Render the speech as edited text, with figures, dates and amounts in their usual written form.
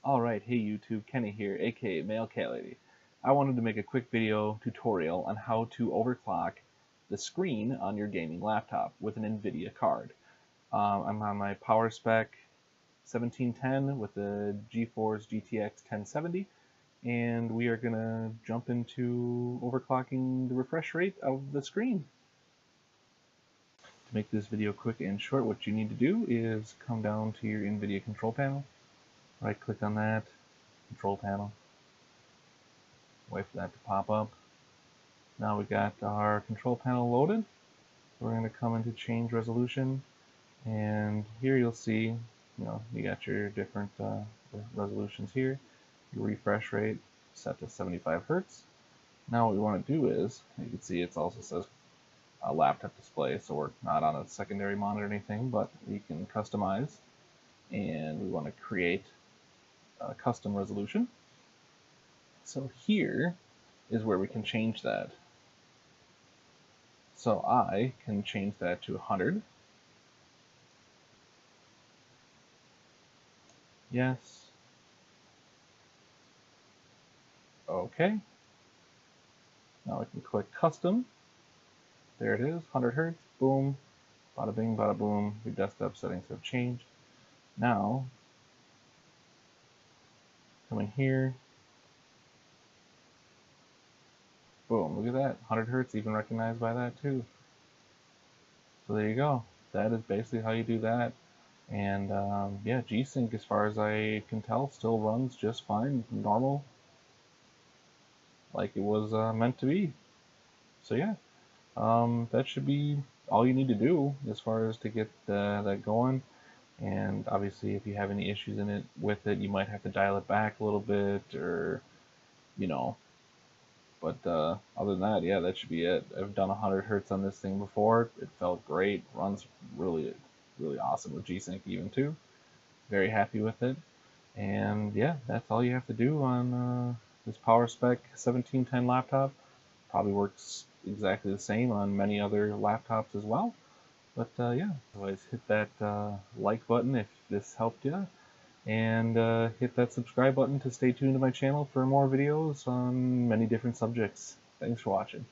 Alright, hey YouTube, Kenny here, aka Male Cat Lady. I wanted to make a quick video tutorial on how to overclock the screen on your gaming laptop with an Nvidia card. I'm on my Powerspec 1710 with the GeForce GTX 1070, and we are going to jump into overclocking the refresh rate of the screen. To make this video quick and short, what you need to do is come down to your Nvidia control panel. Right click on that, control panel, wait for that to pop up. Now we got our control panel loaded. We're going to come into change resolution, and here you'll see, you got your different resolutions here. Your refresh rate set to 75 Hertz. Now what we want to do is, you can see it also says a laptop display, so we're not on a secondary monitor or anything, but we can customize, and we want to create a custom resolution. So here is where we can change that. So I can change that to 100. Yes. Okay. Now I can click custom. There it is, 100 Hertz. Boom. Bada bing, bada boom. Your desktop settings have changed. Now, come in here. Boom, look at that. 100 Hertz, even recognized by that too. So there you go. That is basically how you do that. And yeah, G-Sync, as far as I can tell, still runs just fine, normal, like it was meant to be. So yeah, that should be all you need to do as far as to get that going. And obviously, if you have any issues with it, you might have to dial it back a little bit, or But other than that, yeah, that should be it. I've done 100 Hertz on this thing before. It felt great. Runs really, really awesome with G-Sync even too. Very happy with it. And yeah, that's all you have to do on this Powerspec 1710 laptop. Probably works exactly the same on many other laptops as well. But yeah, otherwise hit that like button if this helped you. And hit that subscribe button to stay tuned to my channel for more videos on many different subjects. Thanks for watching.